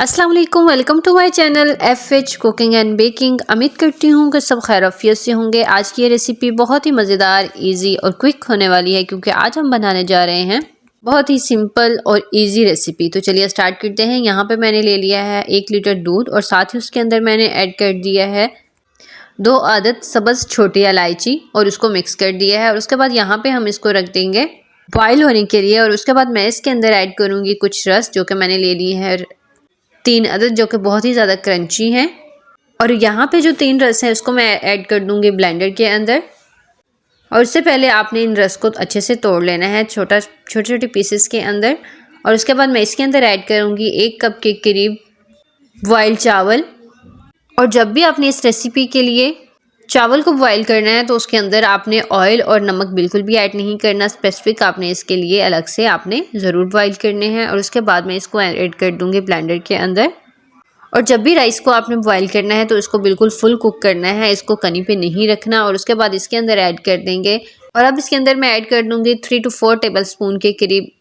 अस्सलाम वालेकुम, welcome to my channel FH cooking and baking. उम्मीद करती हूँ कि सब खैरियत से होंगे। आज की ये रेसिपी बहुत ही मज़ेदार, इजी और क्विक होने वाली है क्योंकि आज हम बनाने जा रहे हैं बहुत ही सिंपल और इजी रेसिपी। तो चलिए स्टार्ट करते हैं। यहाँ पे मैंने ले लिया है 1 लीटर दूध और साथ ही उसके अंदर मैंने ऐड कर दिया है 2 अदद सब्ज़ छोटी इलायची और उसको मिक्स कर दिया है। और उसके बाद यहाँ पे हम इसको रख देंगे बॉयल होने के लिए। और उसके बाद मैं इसके अंदर ऐड करूँगी कुछ रस जो कि मैंने ले ली है 3 अदद, जो कि बहुत ही ज़्यादा क्रंची हैं। और यहाँ पे जो 3 रस हैं उसको मैं ऐड कर दूँगी ब्लेंडर के अंदर। और उससे पहले आपने इन रस को अच्छे से तोड़ लेना है छोटे छोटे पीसेस के अंदर। और उसके बाद मैं इसके अंदर ऐड करूँगी 1 कप के करीब बॉयल चावल। और जब भी आपने इस रेसिपी के लिए चावल को बॉयल करना है तो उसके अंदर आपने ऑयल और नमक बिल्कुल भी ऐड नहीं करना। स्पेसिफिक आपने इसके लिए अलग से आपने ज़रूर बॉयल करने हैं। और उसके बाद मैं इसको ऐड कर दूँगी ब्लेंडर के अंदर। और जब भी राइस को आपने बॉयल करना है तो इसको बिल्कुल फुल कुक करना है, इसको कनी पे नहीं रखना। और उसके बाद इसके अंदर ऐड कर देंगे। और अब इसके अंदर मैं ऐड कर दूँगी 3 to 4 टेबलस्पून के करीब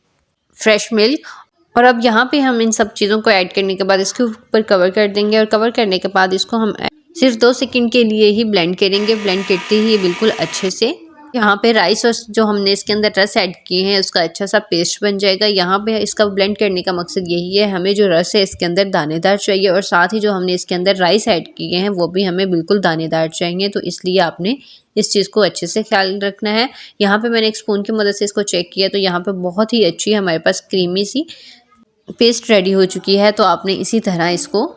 फ्रेश मिल्क। और अब यहाँ पे हम इन सब चीज़ों को ऐड करने के बाद इसके ऊपर कवर कर देंगे। और कवर करने के बाद इसको हम सिर्फ 2 सेकंड के लिए ही ब्लेंड करेंगे। ब्लेंड करते ही बिल्कुल अच्छे से यहाँ पे राइस और जो हमने इसके अंदर रस ऐड किए हैं उसका अच्छा सा पेस्ट बन जाएगा। यहाँ पे इसका ब्लेंड करने का मकसद यही है, हमें जो रस है इसके अंदर दानेदार चाहिए और साथ ही जो हमने इसके अंदर राइस ऐड किए हैं वो भी हमें बिल्कुल दानेदार चाहिए। तो इसलिए आपने इस चीज़ को अच्छे से ख्याल रखना है। यहाँ पे मैंने एक स्पून की मदद से इसको चेक किया तो यहाँ पे बहुत ही अच्छी हमारे पास क्रीमी सी पेस्ट रेडी हो चुकी है। तो आपने इसी तरह इसको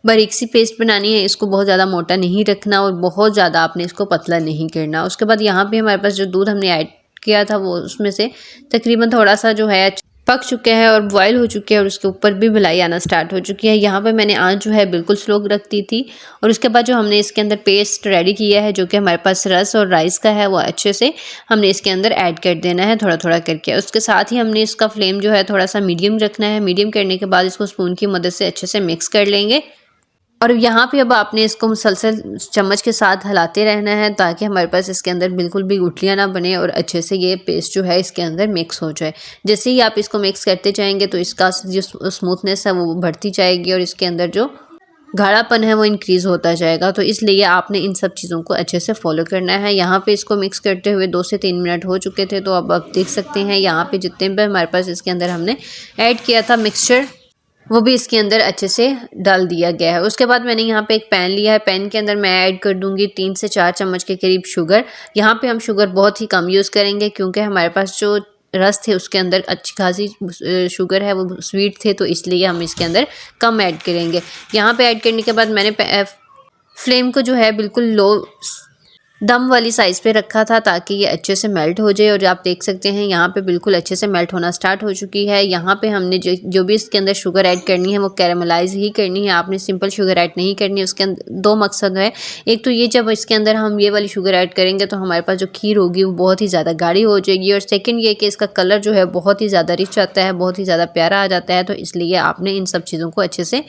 बारीक सी पेस्ट बनानी है। इसको बहुत ज़्यादा मोटा नहीं रखना और बहुत ज़्यादा आपने इसको पतला नहीं करना। उसके बाद यहाँ पे हमारे पास जो दूध हमने ऐड किया था वो उसमें से तकरीबन थोड़ा सा जो है पक चुके हैं और बॉयल हो चुके हैं और उसके ऊपर भी मलाई आना स्टार्ट हो चुकी है। यहाँ पे मैंने आंच जो है बिल्कुल स्लो रख दी थी। और उसके बाद जो हमने इसके अंदर पेस्ट रेडी किया है जो कि हमारे पास रस और राइस का है वो अच्छे से हमने इसके अंदर ऐड कर देना है थोड़ा थोड़ा करके। उसके साथ ही हमने इसका फ्लेम जो है थोड़ा सा मीडियम रखना है। मीडियम करने के बाद इसको स्पून की मदद से अच्छे से मिक्स कर लेंगे। और यहाँ पे अब आपने इसको मुसलसल चम्मच के साथ हिलाते रहना है ताकि हमारे पास इसके अंदर बिल्कुल भी गुठलियाँ ना बने और अच्छे से ये पेस्ट जो है इसके अंदर मिक्स हो जाए। जैसे ही आप इसको मिक्स करते जाएंगे तो इसका जो स्मूथनेस है वो बढ़ती जाएगी और इसके अंदर जो गाढ़ापन है वो इंक्रीज़ होता जाएगा। तो इसलिए आपने इन सब चीज़ों को अच्छे से फॉलो करना है। यहाँ पे इसको मिक्स करते हुए 2 से 3 मिनट हो चुके थे। तो अब आप देख सकते हैं यहाँ पे जितने भी हमारे पास इसके अंदर हमने ऐड किया था मिक्सचर वो भी इसके अंदर अच्छे से डाल दिया गया है। उसके बाद मैंने यहाँ पे एक पैन लिया है। पैन के अंदर मैं ऐड कर दूंगी 3 से 4 चम्मच के करीब शुगर। यहाँ पे हम शुगर बहुत ही कम यूज़ करेंगे क्योंकि हमारे पास जो रस थे उसके अंदर अच्छी खासी शुगर है वो स्वीट थे, तो इसलिए हम इसके अंदर कम ऐड करेंगे। यहाँ पे ऐड करने के बाद मैंने फ्लेम को जो है बिल्कुल लो दम वाली साइज़ पे रखा था ताकि ये अच्छे से मेल्ट हो जाए। और आप देख सकते हैं यहाँ पे बिल्कुल अच्छे से मेल्ट होना स्टार्ट हो चुकी है। यहाँ पे हमने जो भी इसके अंदर शुगर ऐड करनी है वो कैरामलाइज ही करनी है, आपने सिंपल शुगर ऐड नहीं करनी है। उसके अंदर 2 मकसद है। एक तो ये जब इसके अंदर हम ये वाली शुगर ऐड करेंगे तो हमारे पास जो खीर होगी वो बहुत ही ज़्यादा गाढ़ी हो जाएगी। और सेकेंड ये कि इसका कलर जो है बहुत ही ज़्यादा रिच आता है, बहुत ही ज़्यादा प्यारा आ जाता है। तो इसलिए आपने इन सब चीज़ों को अच्छे से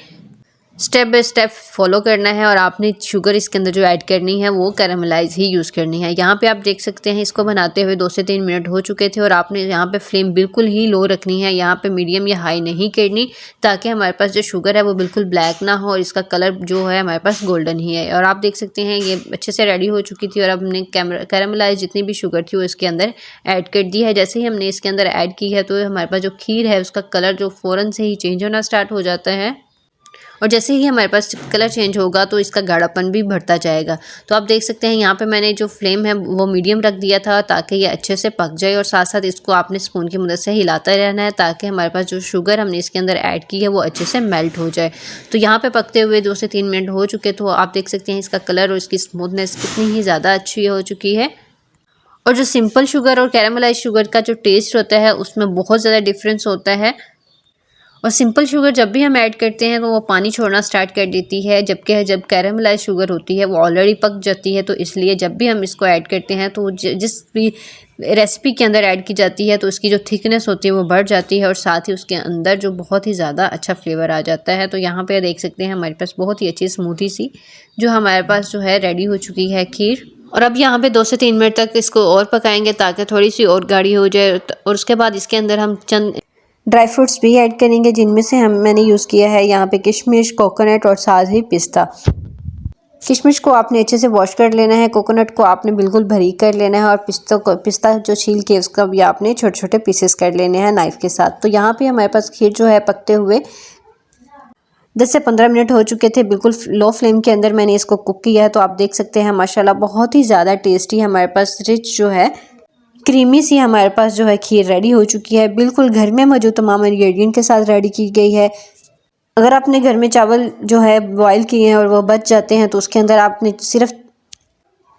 स्टेप बाय स्टेप फॉलो करना है। और आपने शुगर इसके अंदर जो ऐड करनी है वो कैरामलाइज ही यूज़ करनी है। यहाँ पे आप देख सकते हैं इसको बनाते हुए 2 से 3 मिनट हो चुके थे और आपने यहाँ पे फ्लेम बिल्कुल ही लो रखनी है। यहाँ पे मीडियम या हाई नहीं करनी ताकि हमारे पास जो शुगर है वो बिल्कुल ब्लैक ना हो और इसका कलर जो है हमारे पास गोल्डन ही है। और आप देख सकते हैं ये अच्छे से रेडी हो चुकी थी और अब हमने कैरामलाइज जितनी भी शुगर थी वो इसके अंदर ऐड कर दी है। जैसे ही हमने इसके अंदर ऐड की है तो हमारे पास जो खीर है उसका कलर जो फ़ौरन से ही चेंज होना स्टार्ट हो जाता है। और जैसे ही हमारे पास कलर चेंज होगा तो इसका गाढ़ापन भी बढ़ता जाएगा। तो आप देख सकते हैं यहाँ पे मैंने जो फ्लेम है वो मीडियम रख दिया था ताकि ये अच्छे से पक जाए। और साथ साथ इसको आपने स्पून की मदद से हिलाता रहना है ताकि हमारे पास जो शुगर हमने इसके अंदर ऐड की है वो अच्छे से मेल्ट हो जाए। तो यहाँ पे पकते हुए 2 से 3 मिनट हो चुके तो आप देख सकते हैं इसका कलर और इसकी स्मूथनेस कितनी ही ज़्यादा अच्छी हो चुकी है। और जो सिंपल शुगर और कैरामलाइज शुगर का जो टेस्ट होता है उसमें बहुत ज़्यादा डिफरेंस होता है। और सिंपल शुगर जब भी हम ऐड करते हैं तो वो पानी छोड़ना स्टार्ट कर देती है, जबकि जब कैरामलाइज शुगर होती है वो ऑलरेडी पक जाती है। तो इसलिए जब भी हम इसको ऐड करते हैं तो जिस भी रेसिपी के अंदर ऐड की जाती है तो उसकी जो थिकनेस होती है वो बढ़ जाती है और साथ ही उसके अंदर जो बहुत ही ज़्यादा अच्छा फ्लेवर आ जाता है। तो यहाँ पे देख सकते हैं हमारे पास बहुत ही अच्छी स्मूथी सी जो हमारे पास जो है रेडी हो चुकी है खीर। और अब यहाँ पे 2 से 3 मिनट तक इसको और पकाएंगे ताकि थोड़ी सी और गाढ़ी हो जाए। और उसके बाद इसके अंदर हम चंद ड्राई फ्रूट्स भी ऐड करेंगे, जिनमें से मैंने यूज़ किया है यहाँ पे किशमिश, कोकोनट और साथ ही पिस्ता। किशमिश को आपने अच्छे से वॉश कर लेना है, कोकोनट को आपने बिल्कुल बारीक कर लेना है और पिस्ता जो छील के उसका भी आपने छोटे छोटे पीसेस कर लेने हैं नाइफ़ के साथ। तो यहाँ पे हमारे पास खीर जो है पकते हुए 10 से 15 मिनट हो चुके थे। बिल्कुल लो फ्लेम के अंदर मैंने इसको कुक किया है। तो आप देख सकते हैं माशाल्लाह बहुत ही ज़्यादा टेस्टी हमारे पास रिच जो है क्रीमी सी हमारे पास जो है खीर रेडी हो चुकी है। बिल्कुल घर में मौजूद तमाम इंग्रेडिएंट के साथ रेडी की गई है। अगर आपने घर में चावल जो है बॉयल किए हैं और वो बच जाते हैं तो उसके अंदर आपने सिर्फ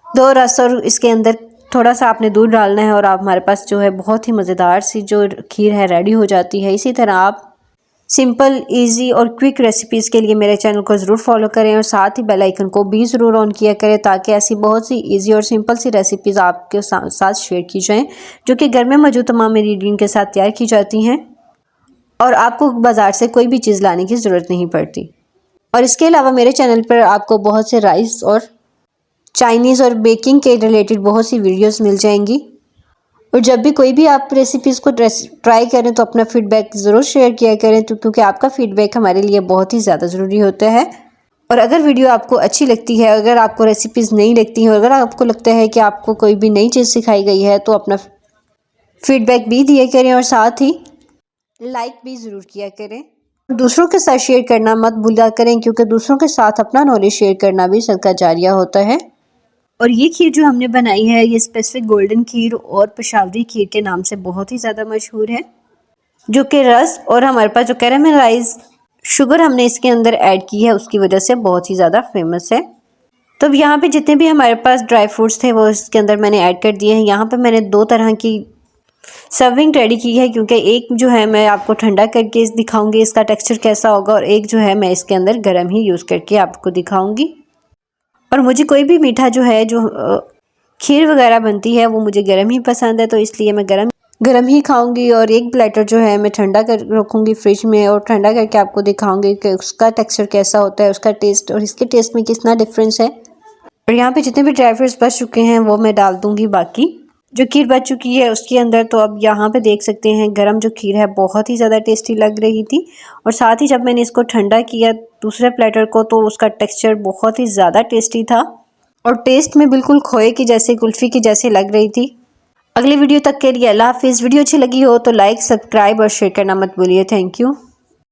2 रस और इसके अंदर थोड़ा सा आपने दूध डालना है और आप हमारे पास जो है बहुत ही मज़ेदार सी जो खीर है रेडी हो जाती है। इसी तरह आप सिंपल, इजी और क्विक रेसिपीज़ के लिए मेरे चैनल को ज़रूर फॉलो करें और साथ ही बेल आइकन को भी ज़रूर ऑन किया करें, ताकि ऐसी बहुत सी इजी और सिंपल सी रेसिपीज़ आपके साथ शेयर की जाएं, जो कि घर में मौजूद तमाम इंग्रेडिएंट के साथ तैयार की जाती हैं और आपको बाज़ार से कोई भी चीज़ लाने की ज़रूरत नहीं पड़ती। और इसके अलावा मेरे चैनल पर आपको बहुत से राइस और चाइनीज़ और बेकिंग के रिलेटेड बहुत सी वीडियोज़ मिल जाएंगी। और जब भी कोई भी आप रेसिपीज़ को ट्राई करें तो अपना फीडबैक ज़रूर शेयर किया करें, तो क्योंकि आपका फीडबैक हमारे लिए बहुत ही ज़्यादा ज़रूरी होता है। और अगर वीडियो आपको अच्छी लगती है, अगर आपको रेसिपीज़ नहीं लगती हैं, और अगर आपको लगता है कि आपको कोई भी नई चीज़ सिखाई गई है तो अपना फीडबैक भी दिया करें और साथ ही लाइक भी ज़रूर किया करें। दूसरों के साथ शेयर करना मत भूला करें, क्योंकि दूसरों के साथ अपना नॉलेज शेयर करना भी सदका जारिया होता है। और ये खीर जो हमने बनाई है ये स्पेसिफिक गोल्डन खीर और पेशावरी खीर के नाम से बहुत ही ज़्यादा मशहूर है, जो कि रस और हमारे पास जो कैरामलाइज शुगर हमने इसके अंदर ऐड की है उसकी वजह से बहुत ही ज़्यादा फेमस है। तो अब यहाँ पे जितने भी हमारे पास ड्राई फ्रूट्स थे वो इसके अंदर मैंने ऐड कर दिए हैं। यहाँ पे मैंने 2 तरह की सर्विंग रेडी की है, क्योंकि एक जो है मैं आपको ठंडा करके दिखाऊंगी इसका टेक्सचर कैसा होगा, और एक जो है मैं इसके अंदर गर्म ही यूज़ करके आपको दिखाऊंगी। और मुझे कोई भी मीठा जो है जो खीर वगैरह बनती है वो मुझे गर्म ही पसंद है, तो इसलिए मैं गर्म ही खाऊंगी। और एक प्लेटर जो है मैं ठंडा कर रखूँगी फ्रिज में और ठंडा करके आपको दिखाऊंगी कि उसका टेक्सचर कैसा होता है, उसका टेस्ट और इसके टेस्ट में कितना डिफरेंस है। और यहाँ पे जितने भी ड्राई फ्रूट्स बच चुके हैं वो मैं डाल दूँगी बाकी जो खीर बच चुकी है उसके अंदर। तो अब यहाँ पे देख सकते हैं गरम जो खीर है बहुत ही ज़्यादा टेस्टी लग रही थी, और साथ ही जब मैंने इसको ठंडा किया दूसरे प्लेटर को तो उसका टेक्सचर बहुत ही ज़्यादा टेस्टी था और टेस्ट में बिल्कुल खोए की जैसे, कुल्फ़ी की जैसे लग रही थी। अगली वीडियो तक के लिए अल्लाह हाफिज़। वीडियो अच्छी लगी हो तो लाइक, सब्सक्राइब और शेयर करना मत भूलिए। Thank you.